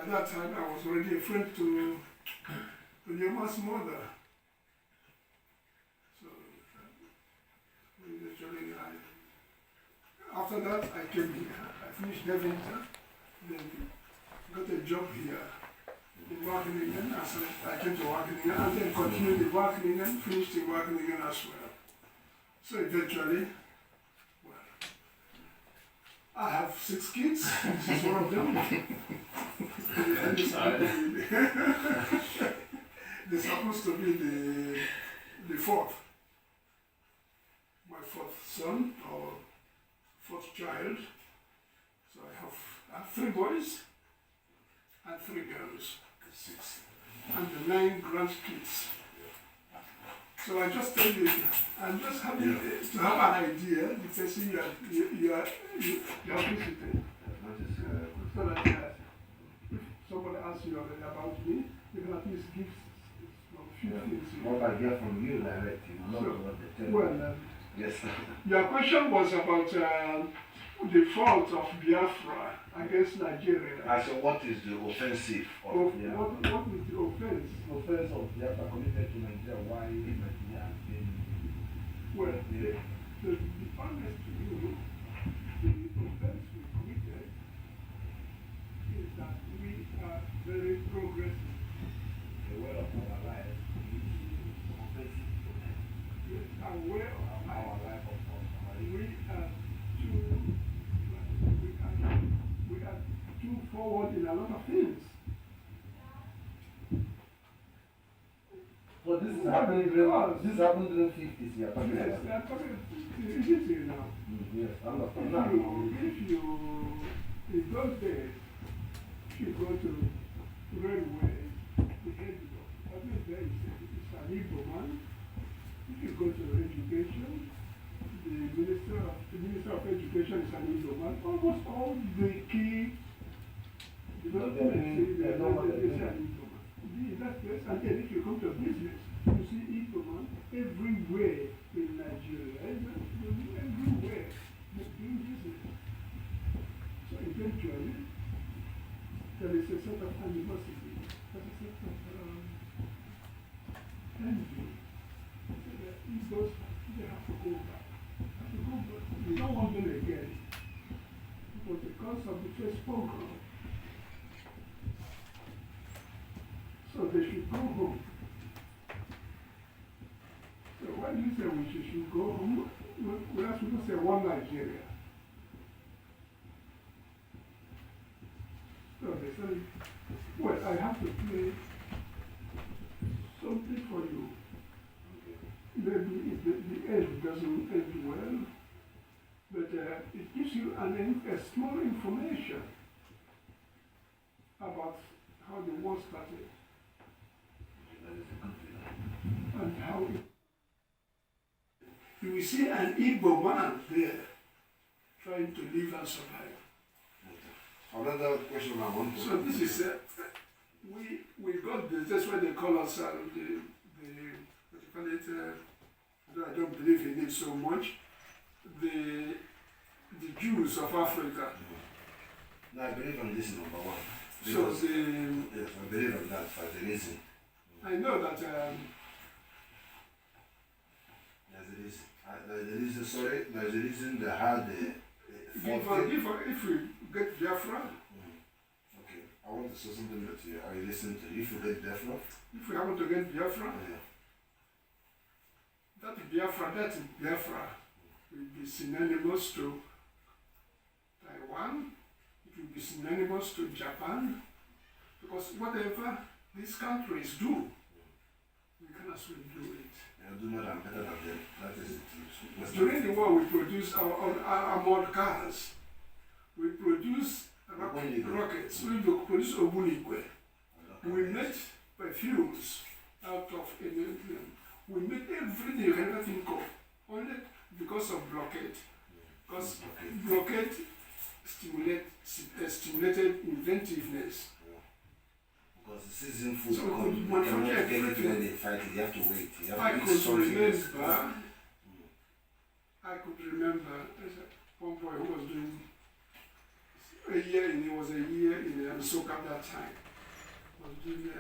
By that time, I was already a friend to Newman's mother. So, eventually, after that, I came here. I finished Deventer, then got a job here in Wageningen. I came to Wageningen and then continued in Wageningen, finished in Wageningen as well. So eventually, well, I have 6 kids. This is one of them. This happens to be the fourth. My 4th son, or 4th child. So I have 3 boys and 3 girls. 6. And the 9 grandkids. So I just tell you, I'm just happy to have an idea, the person you are visiting. So that if somebody asks you already about me, you can at least give a few things. What I get from you directly, not what they tell well, you. Yes. Your question was about the fault of Biafra against Nigeria. I said, what is the offensive of Biafra? What is the offense? Offense of Biafra committed to Nigeria? Why Nigeria has been... Well, to be honest to you, the offense we committed is that we are very progressive. The way of our life is offensive to them. Yes, our way of Our life of we are too forward in a lot of things. So this is happening during, this happened during 50s, yeah. Yes, they are talking easy now. Yes, I understand. In those days, if you go to railway, the head of there is an Igbo man. If you go to education, the Minister of Education is an Igbo man. Almost all the key developments is an Igbo man. In that place, and then if you come to business, you see Igbo man everywhere in Nigeria. Everywhere doing business. So eventually, there is a sort of animosity, there is a sort of envy. Igbos, they have to go back. We don't want them again. It was because of the first pogrom. So they should go home. So when you say we should go home, we have to say one Nigeria. So they say, well, I have to play something for you. Maybe if the end doesn't end well, but it gives you a small information about how the war started and how you will see an Igbo man there trying to live and survive. Another question I want to... So this is, we got this, that's why they call us what you call it, I don't believe in it so much, the Jews of Africa. No, I believe in this number one. So yes, I believe in that for the reason. I know that there's a reason, sorry, there's a reason they had the if we get Biafra. Okay, I want to say something that you are listening to. If you get Biafra, if we happen to get Biafra, that Biafra will be synonymous to Taiwan, it will be synonymous to Japan, because whatever these countries do, we can as well do it. do more than better than them. That is it. During the war, we produced our own armored cars. We produce rockets. We produce Obunikwe. We made perfumes out of Indian. We made everything you can ever think of, only because of blockade. Because blockade stimulated inventiveness. Because the season food, so you cannot get it when they fight it, you have to wait. You have to I could remember there's one boy who was doing it was a year in Nsukka at that time. I was doing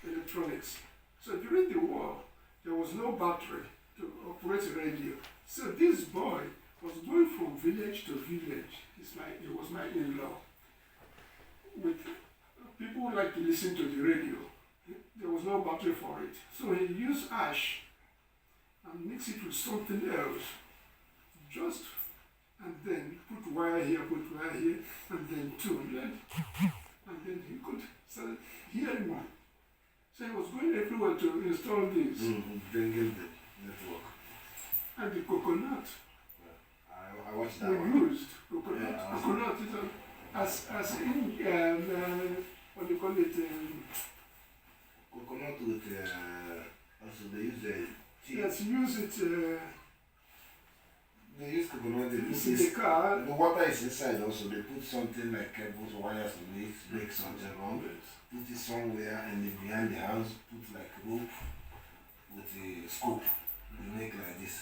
electronics. So during the war, there was no battery to operate a radio. So this boy was going from village to village. He was my in-law. With people who like to listen to the radio. There was no battery for it. So he used ash and mix it with something else. Just, and then put wire here, and then tune it. And then he could start hearing one. So he was going everywhere to install this. Bringing the network. And the coconut. I watched that we one. used coconut is as in what do you call it? Coconut with also they use the tea. Yes, use it. They use coconut. They It's put in the this. car. The water is inside also. They put something like cables, wires on it, make something wrong. Put it somewhere and then behind the house, put like rope with a scope. They make like this.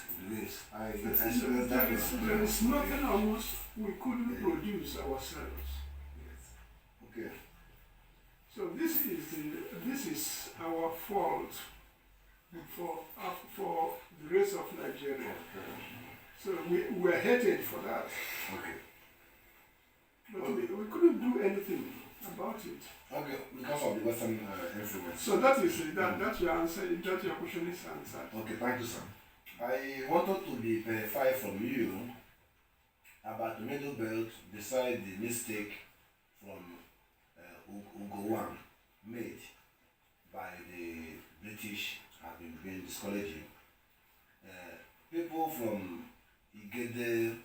There is nothing almost we couldn't produce ourselves. Yes. Okay. So this is our fault for the rest of Nigeria. So we were hated for that. Okay. But we couldn't do anything about it. Okay, because of the Western influence. So that's your answer. That your question is answered. Okay, thank you, sir. I wanted to be verified from you about the Middle Belt beside the mistake from Ugowan made by the British have been discouraging. People from Igede,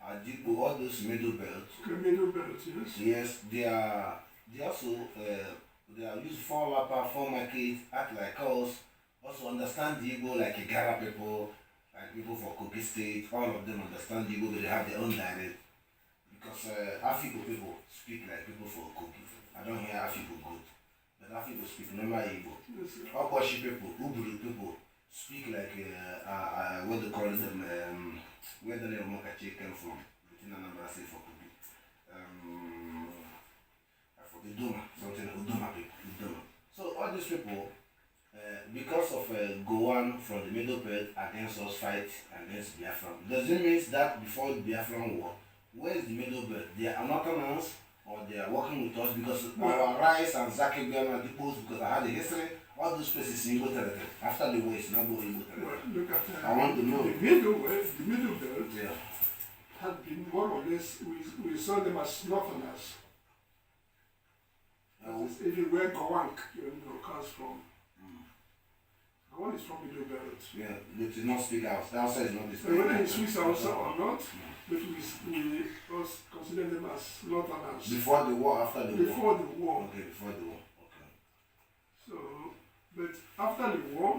Adipo, all those Middle Belt. The Middle Belt, yes. Yes, they also they are used for Lapa, for market, act like us, also understand the Igbo like Igara people, like people for Kogi State, all of them understand the Igbo, but they have their own dialect. Because Afibo people speak like people for Kogi. I don't hear Afibo good, but Afibo speak normal Igbo. Yes, Okwashi people, Uburu people speak like what they call them, where the name of Mokachi came from, between Anambra State for Kogi. Udoma, something Udoma people, Udoma. So all these people, because of Gowan from the Middle Belt against us fight against Biafran, does it mean that before the Biafran war, where is the Middle Belt? They are Northerners or they are working with us because our rice and Zaki Biafran depots, because I had the history, all those places in Igbo territory. After the war, it's not going Igbo territory. well, look at I want to know. the Middle Belt Yeah. had been more or less, we saw them as Northerners. That is even where Gowank comes from. Gowan is from Middle Belt. Yeah, they did not speak out. Outside is not the And whether it's Swiss also or not, but we also consider them as Northerners. Before the war, after the war? Before the war. Okay, before the war. Okay. So, but after the war,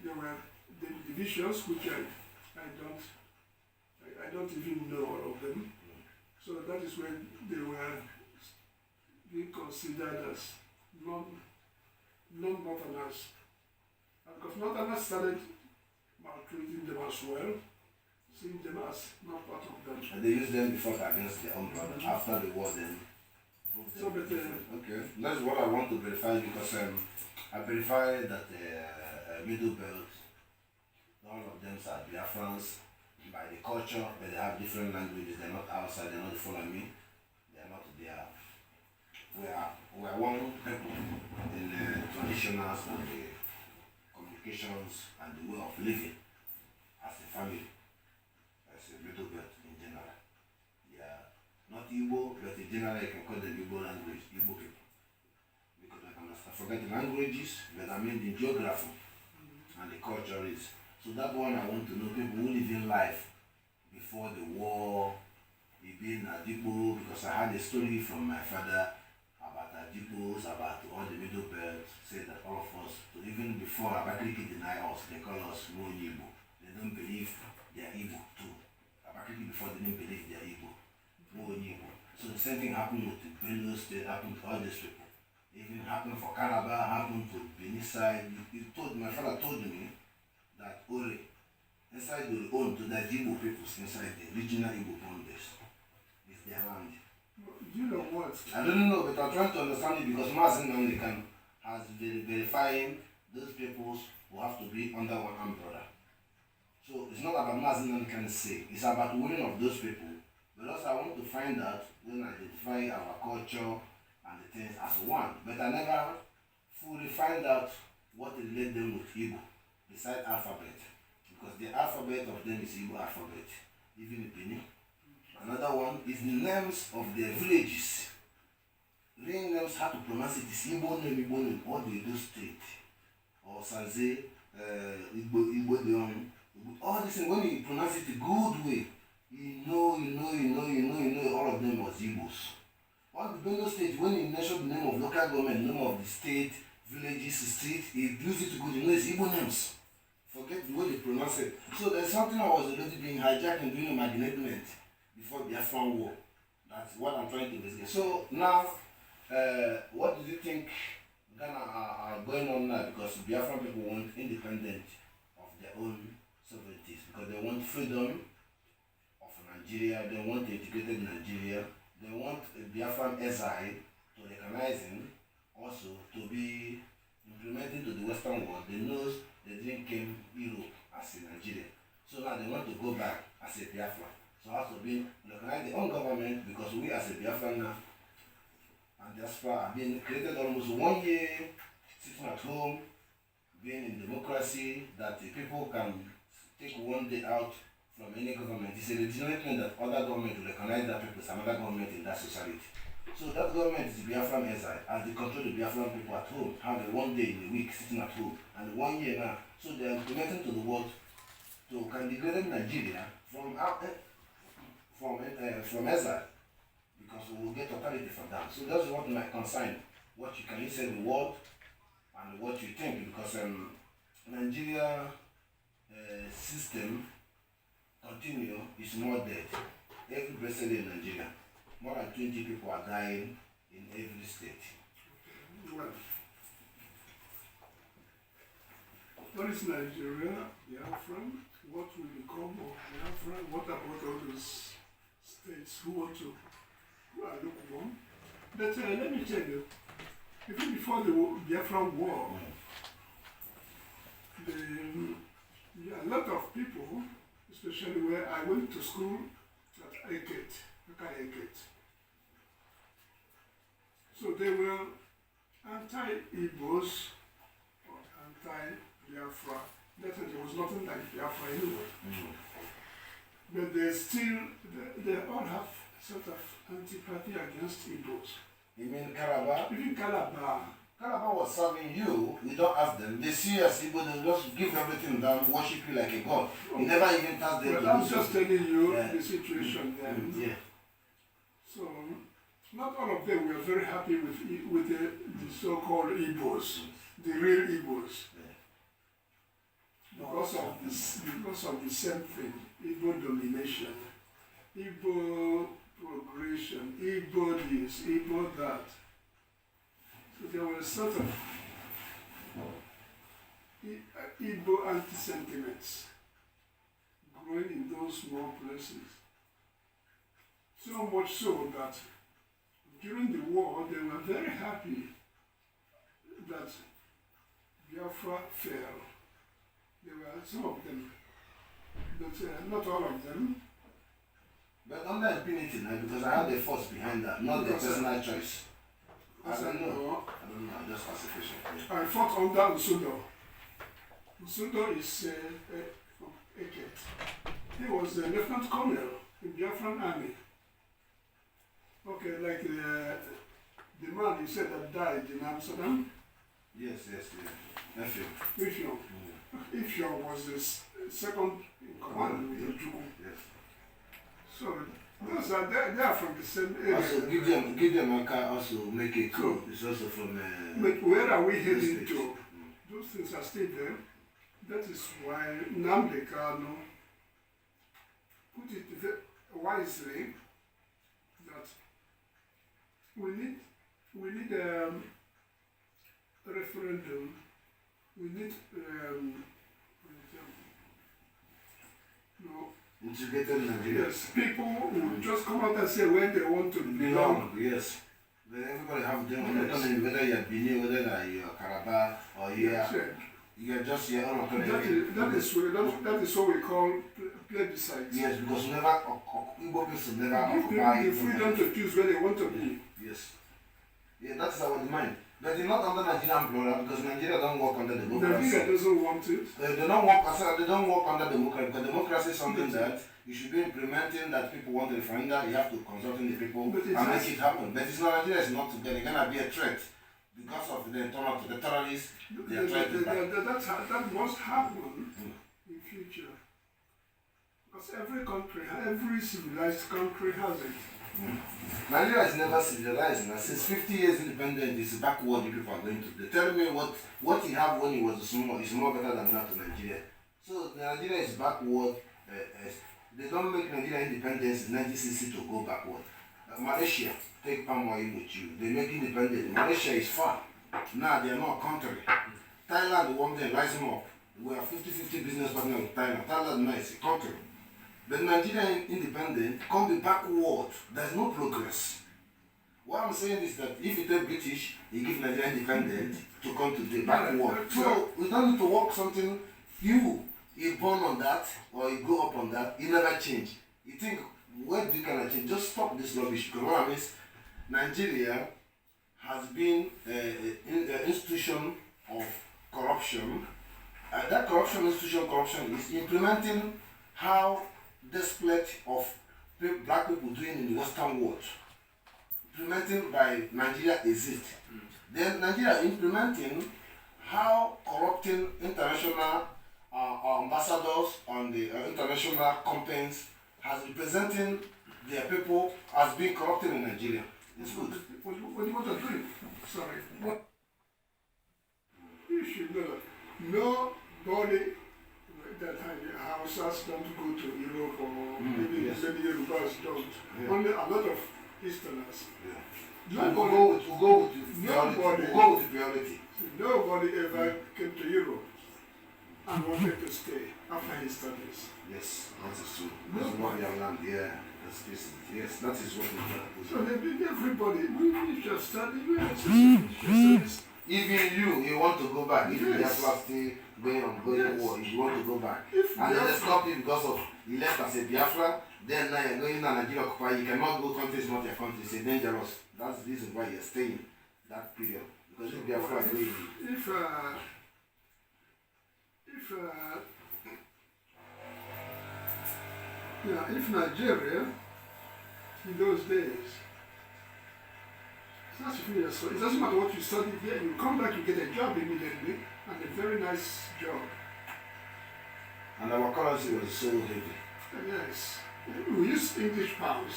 there were the divisions which I don't even know all of them. So that is when they were being considered as non-Northerners. Because Northerners started maltreating them as well, seeing them as not part of them. And they used them before against their own brother. After the war, then. So, but Okay, that's what I want to verify because I verified that Middle Belt, all of them are Biafrans by the culture, but they have different languages. They're not outside. They're not following me. They're not there. We are one people in the traditionals and the communications and the way of living as a family, as a Middle Belt in general. Yeah, not Igbo, but in general you can call them Igbo language, Igbo people. Because I can forget the languages, but I mean the geography and the culture is. So that one I want to know people who live in life before the war, being Adipo, because I had a story from my father about Adipos, about all the Middle Belt, said that all of us, even before Abakaliki deny us, they call us Nwonyi Igbo. They don't believe they are Igbo too. Abakaliki before they didn't believe they are Igbo. Nwonyi Igbo. So the same thing happened with the Benue State, happened to all these people. It even happened for Calabar, happened to Benin side. My father told me that Ore, inside the own to the Igbo peoples, inside the regional Igbo borders. their land. Do you know what? I don't know, but I'm trying to understand it because Mazin Nandekan has verifying those peoples who have to be under one umbrella. So it's not about Mazin Nandekan's say, it's about the willing of those people. But also I want to find out when I identify our culture and the things as one. But I never fully find out what led them with Igbo, besides alphabet. Because the alphabet of them is Igbo alphabet, even in Benin. Another one is the names of their villages. Real names, how to pronounce it is Igbo name, or the Edo state. Or Sanze, Igbo Deon. All this thing, when you pronounce it a good way, you know, all of them was Igbos. On the Benue state, when you mention the name of local government, name of the state, villages, street, he use it to go, you know, it's Igbo names. Forget the way they pronounce it. So there's something I was already being hijacked and doing imagination before the Biafran war. That's what I'm trying to investigate. So now, what do you think Ghana are going on now? Because Biafran people want independence of their own sovereignties, because they want freedom of Nigeria, they want integrated Nigeria, they want Biafran exile to recognize him, also to be implemented to the Western world. They know they didn't came Europe as in Nigeria. So now they want to go back as a Biafran. So also being recognize their own government, because we as a Biafran now and diaspora have been created almost 1 year sitting at home, being in democracy, that the people can take 1 day out from any government. It's a legitimate thing that other government will recognize that people as another government in that society. So that government is the Biafran exile, as they control the Biafran people at home, have a 1 day in a week sitting at home, and 1 year now. So they are implementing to the world to candidate Nigeria from exile, because we will get authority from them. So that's what my concern. What you can say the word and what you think, because Nigeria system continue is more dead. Every president in Nigeria, more than 20 people are dying in every state. Well, what is Nigeria, Biafran? What will become of Biafran? What about all those states who want to are lukewarm? But let me tell you, even before the Biafran war, a lot of people, especially where I went to school at Eket, so they were anti-Igbos or anti-Biafra. There was nothing like Biafra anyway. But they all have sort of antipathy against Igbos. You mean Calabar? Even Calabar. Calabar was serving you, you don't ask them. They see you as Igbo, they just give everything down, worship you like a god. You never even touch them. Well, I'm just telling you the situation there. Yeah. So, not all of them were very happy with the so-called Igbos, the real Igbos. Because of the same thing, Igbo domination, Igbo progression, Igbo this, Igbo that. So there were sort of Igbo anti-sentiments growing in those small places. So much so that during the war they were very happy that Biafra fell. There were some of them, but not all of them. But under impunity now, because I have the force behind that, not the personal choice. I don't know, just as a question. I fought under Usundo. Usundo is from Eket. He was a lieutenant colonel in Biafran army. Okay, like the man you said that died in Amsterdam? Yes. Ifyo. Ifyo was the second in command with Ojukwu. Yes. So, those are, they are from the same area. Also, Gideon Maka also make it cool. It's also from... but where are we heading to? Those things are still there. That is why Nnamdi Kanu put it wisely that we need a referendum. We need integrated in Nigeria. Yes, people will just come out and say where they want to belong. Yes. But everybody have their own Yes. autonomy, whether you're Benin, whether you're Calabar, or Yes, you're just your own autonomy. that is what we call plebiscite. Yes, because never Igbo people never Give people occupy the freedom to choose where they want to be. Yes. Yeah, that's our demand. But they're not under Nigerian umbrella because Nigeria don't work under democracy. Nigeria doesn't want it. They don't work. I said they don't work under democracy because democracy is something that you should be implementing. That people want a referendum, you have to consult the people and make it happen. But it's not Nigeria is not together. They're gonna be a threat because of the terrorists. They are trying to that must happen in future. Because every country, every civilized country has it. Nigeria is never civilized. Now, since 50 years independent, it's backward. You people are going to. They tell me what he had when he was small is more better than that to Nigeria. So Nigeria is backward. They don't make Nigeria independence in 1960 to go backward. Malaysia take palm oil with you. They make independent. Malaysia is far. Now they are not a country. Thailand one day rise them up. We are 50-50 business partner with Thailand. Thailand now is a country. But Nigeria independent can't be backward. There's no progress. What I'm saying is that if you take British, you give Nigeria independent to come to the backward. So we don't need to work something. You born on that or you go up on that, you never change. You think, where do you kind of change? Just stop this rubbish. Because what I mean is, Nigeria has been an institution of corruption. That corruption is implementing how display of black people doing in the Western world, implemented by Nigeria exists. Then Nigeria implementing how corrupting international ambassadors on the international companies has representing their people as being corrupted in Nigeria. It's good. What do you want to do? Sorry. What? You should know. Nobody that Hausas don't go to Europe or maybe many Yorubas don't. Yeah. Only a lot of Easterners. Yeah. And we'll go with the priority. Nobody ever came to Europe and wanted to stay after his studies. Yes, that is true. That's what we have learned. Yeah, yes, that is what we have. So they did everybody. We just studied. We have studies. Even you want to go back. If you have still going on war, you want to go back. And then they stop you because of you left as a Biafra, then now you're going to Nigeria occupy. You cannot go countries, not your country. It's dangerous. That's the reason why you're staying that period. Because if Biafra is going if Nigeria in those days, it doesn't matter what you study here, you come back, you get a job immediately, and a very nice job. And our currency was so heavy. Yes. We used English pounds.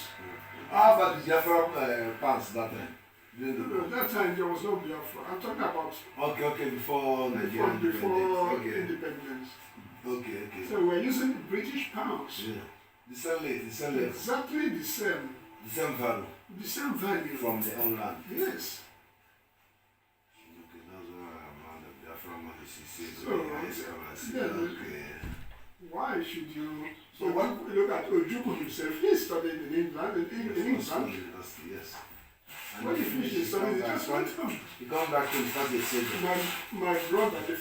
How about the Biafra pounds that time? That time there was no Biafra. I'm talking about before Nigeria independence. Okay. So we're using British pounds. Yeah. The same rate. Exactly the same. The same value. The same value. From the own land. Yes. Okay, that's why I'm on the Biafra money. So, why should you? So when we look at Ojukwu himself, he studied in England. Yes. When he finished his studies, he just went home. He gone back to the study surgery. My brother, the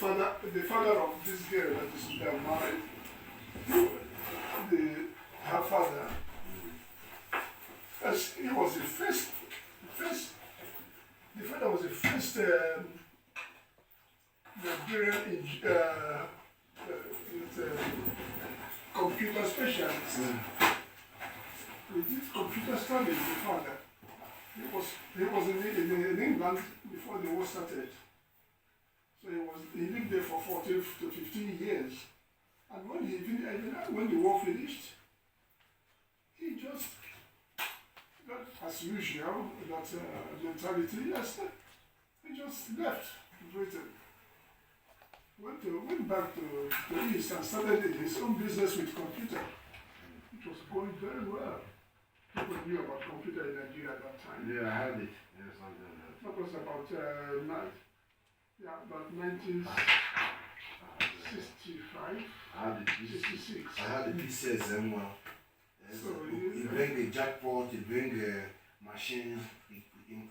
father of this girl that is married, her father, as he was the first. The father was the first Nigerian computer specialist. He did computer studies. The father. He was in England before the war started. So he lived there for 14 to 15 years. And when the war finished, he just got, as usual, that mentality. Yes, he just left Britain. Went back to the East and started his own business with computer. It was going very well. People knew about computer in Nigeria at that time. Yeah, I heard it. Yes, I did. That was about 1965. I had the PCS So You bring the jackpot, you bring machines,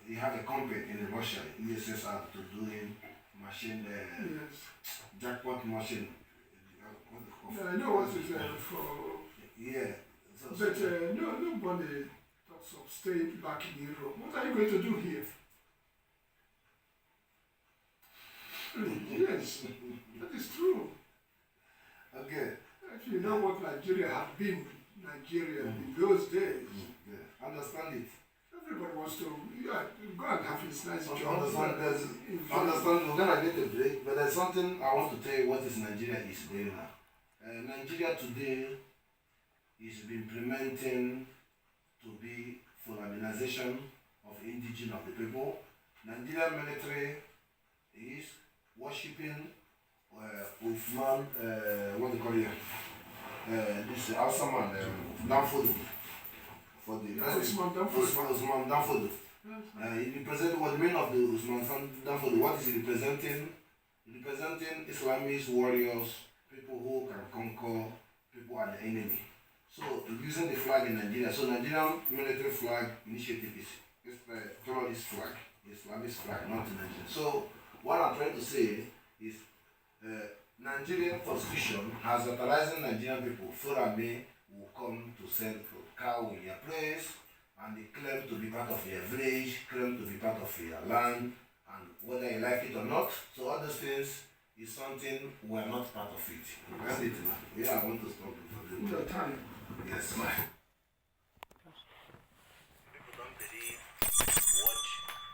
you have a company in Russia, USSR, to doing machine, yes. jackpot machine. Yeah, I know what is for. Yeah. But nobody talks of staying back in Europe. What are you going to do here? Yes, that is true. Okay. If you know what Nigeria had been, Nigeria in those days, Yeah. Understand it. everybody wants to go and have his nice job. Understand, we're gonna get a break, but there's something I want to tell you what is Nigeria is doing now. Nigeria today is implementing to be Fulaminization of indigenous of the people. Nigerian military is worshipping Uthman, what do you call it? This Hausa man, Danfodio. For the Usman Danfodio. He represents what the meaning of the Usman Danfodio. What is he representing? Representing Islamist warriors, people who can conquer people are the enemy. So using the flag in Nigeria. So Nigerian military flag initiative is a terrorist flag, Islamist flag, not Nigerian. So what I'm trying to say is Nigerian constitution has authorizing Nigerian people, Fulani will come to sell cow in your place, and they claim to be part of your village, claim to be part of your land, and whether you like it or not. So all those things is something we are not part of it. That's it now. Yeah, I want to stop it for Your time. Yes. People don't believe what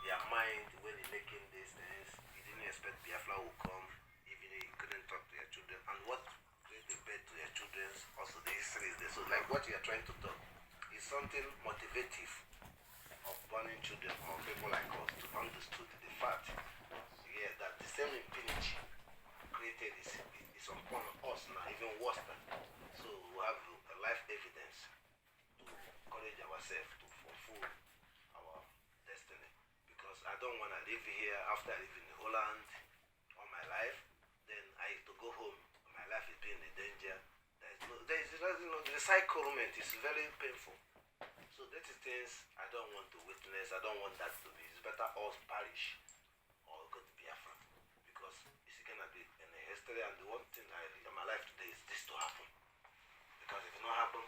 their mind when they're making these things. You didn't expect Biafra will come, even though you couldn't talk to your children. And what creates the bed to your children, also the history is there. So like what you are trying to talk is something motivative of burning children or people like us to understand the fact, yeah, that the same impunity created is upon us now, even worse than. So we have a life evidence to encourage ourselves to fulfill our destiny. Because I don't want to live here after I live in Holland all my life. Then I have to go home. My life is being in danger. The recyclement is very painful. So that is things I don't want to witness. I don't want that to be. It's better us perish or go to Biafra. Because it's going to be in the history, and the one thing in my life today is this to happen. Because if it not happen,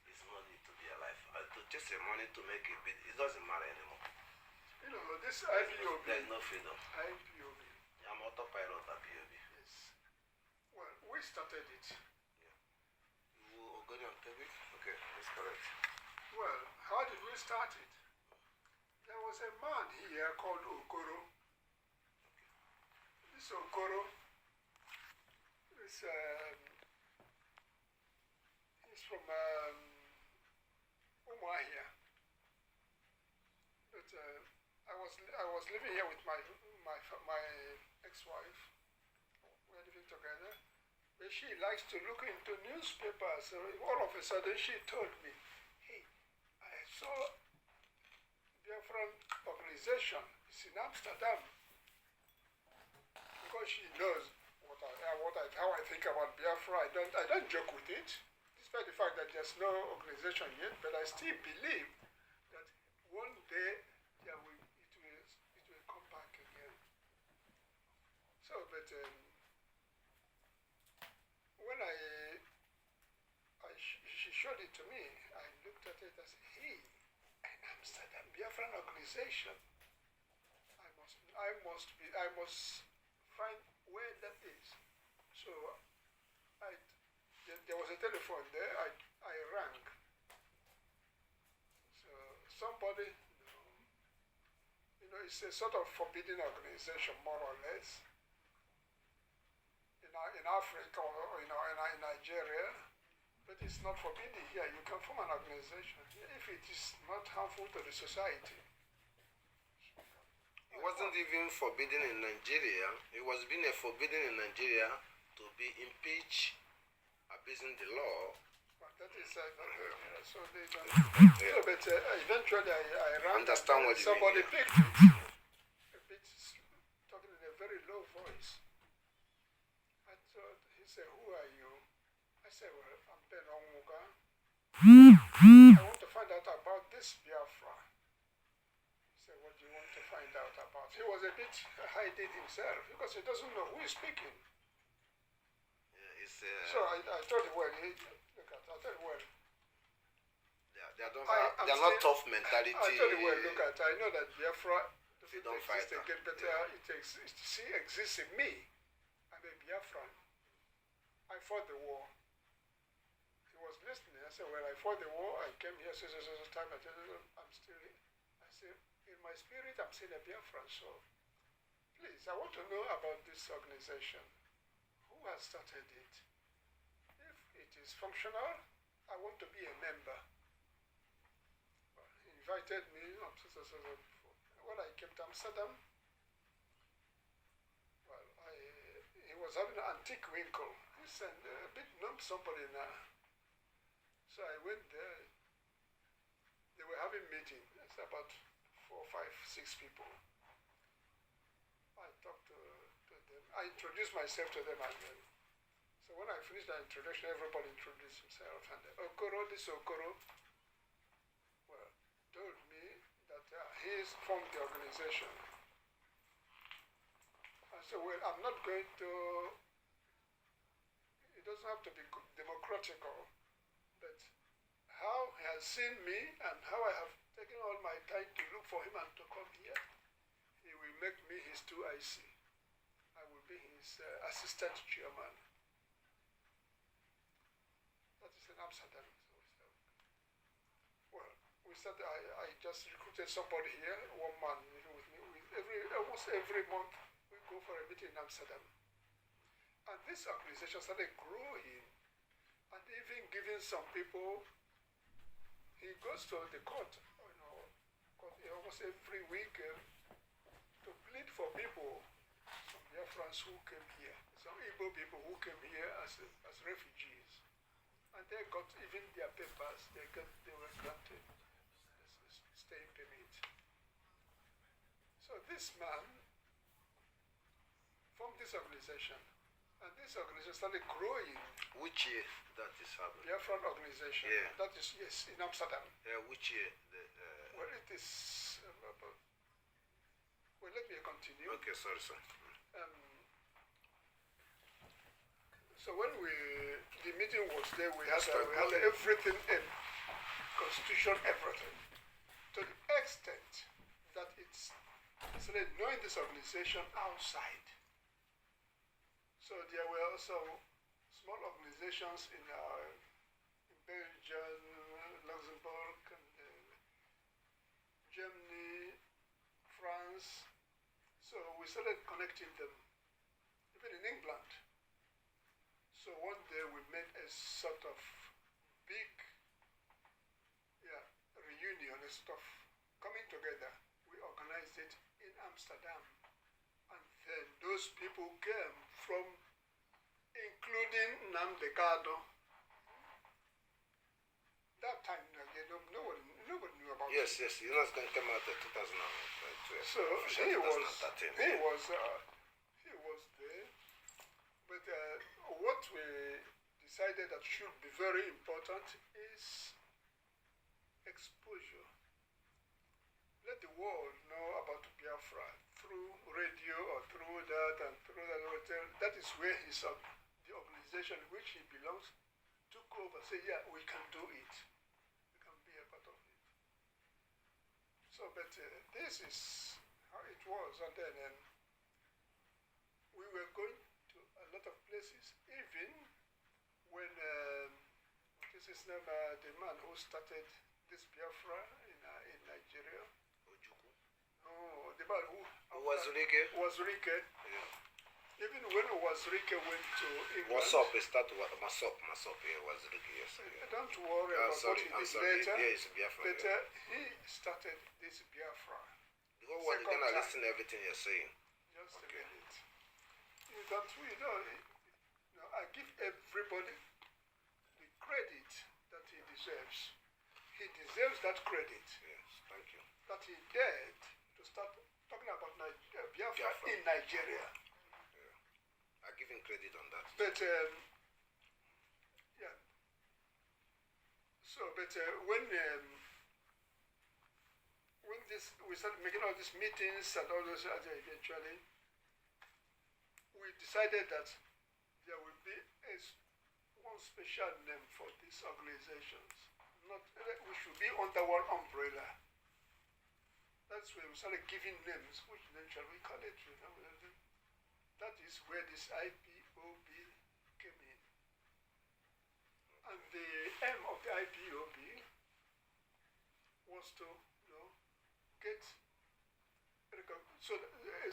it's no need to be alive. To chase your money to make it big, it doesn't matter anymore. You know, this IPOB. There's no freedom. IPOB. I'm autopilot at POB. Yes. Well, we started it. Yeah. You go on take it? Okay, that's correct. Well, how did we start it? There was a man here called Okoro. This Okoro is he's from Umuahia. But I was living here with my ex-wife. We're living together. But she likes to look into newspapers. So all of a sudden she told me, "Hey, I saw Biafran organization. It's in Amsterdam." Because she knows how I think about Biafra. I don't joke with it, despite the fact that there's no organization yet. But I still believe that one day it will come back again. So, but when she showed it to me, I looked at it and said, "Hey, an Amsterdam Biafran organization. I must find where that is." So there was a telephone there. I rang. So somebody, it's a sort of forbidden organization, more or less. In Africa or in Nigeria, but it's not forbidden here. You can form an organization if it is not harmful to the society. It wasn't even forbidden in Nigeria. It was being forbidden in Nigeria to be impeached abusing the law. But that is so they don't. So, but eventually I ran. Understand what you mean? Somebody picked it. A bit talking in a very low voice. I thought, he said, "Who are you?" I said, "Well, I'm Ben Onwuga." I want to find out about this Biafra. He said, what do you want to find out about? He was a bit hiding himself because he doesn't know who is speaking. Yeah, it's So I told him, well, look at, I told him, well, they're not tough mentality. I told him, well, look at, I know that Biafra They doesn't don't fight exist again, but it exists in me. I'm a Biafran. I fought the war. He was listening. I said, well, I fought the war. I came here so time. I'm still, I said, in my spirit, I'm still a Biafran. So, please, I want to know about this organization. Who has started it? If it is functional, I want to be a member. Well, he invited me on when I came to Amsterdam. Well, he was having an antique vehicle. He sent a bit numb somebody now. So I went there. They were having meeting. It's about 4, 5, 6 people. I talked to them. I introduced myself to them, and then, so when I finished the introduction, everybody introduced himself. And Okoro, this Okoro, well, told me that he's from the organization. I said, well, I'm not going to. It doesn't have to be democratical, but how he has seen me and how I have taken all my time to look for him and to come here, he will make me his 2IC. I will be his assistant chairman. That is in Amsterdam. Well, we said I just recruited somebody here, one man living with me. Almost every month we go for a meeting in Amsterdam. And this organization started growing and even giving some people, he goes to the court, almost every week to plead for people, some Biafrans who came here, some Igbo people who came here as refugees. And they got even their papers, they were granted staying permit. So this man formed this organization. And this organization started growing. Which year that is happening? Biafran organization. Yeah. That is, yes, in Amsterdam. Which year? Well, it is. Well, let me continue. Okay, sorry, sir. So when the meeting was there, we had everything in constitution, everything, to the extent that it's like knowing this organization outside. So there were also small organizations in Belgium, Luxembourg, and Germany, France. So we started connecting them, even in England. So one day we made a sort of big reunion, a sort of coming together. We organized it in Amsterdam. And then those people came from, including Nnamdi Kanu. That time, nobody knew about it. Yes, you know, it's going to come out in 2012. So he was there. But what we decided that should be very important is exposure. Let the world know about Biafra through radio or through that and through that hotel. That is where the organization which he belongs took over. Say, yeah, we can do it. We can be a part of it. So, but this is how it was. And then we were going to a lot of places, even when this is the man who started this Biafra in Nigeria. No, the man who Wazirike. Yeah. Even when Wazirike went to England. Masop, yeah, Wazirike, yes. Don't worry about what he did later. Yeah, it's Biafra. But he started this Biafra. Because what you're going to listen to everything you're saying. Just a minute. I give everybody the credit that he deserves. He deserves that credit. Yes, thank you. That he dared to start talking about Biafra in Nigeria. Yeah. I give him credit on that. But, yeah. So So, but when this we started making all these meetings and all those, eventually we decided that there will be one special name for these organizations. Not we should be under one umbrella. That's where we started giving names. Which name shall we call it? That is where this IPOB came in. And the aim of the IPOB was to, get so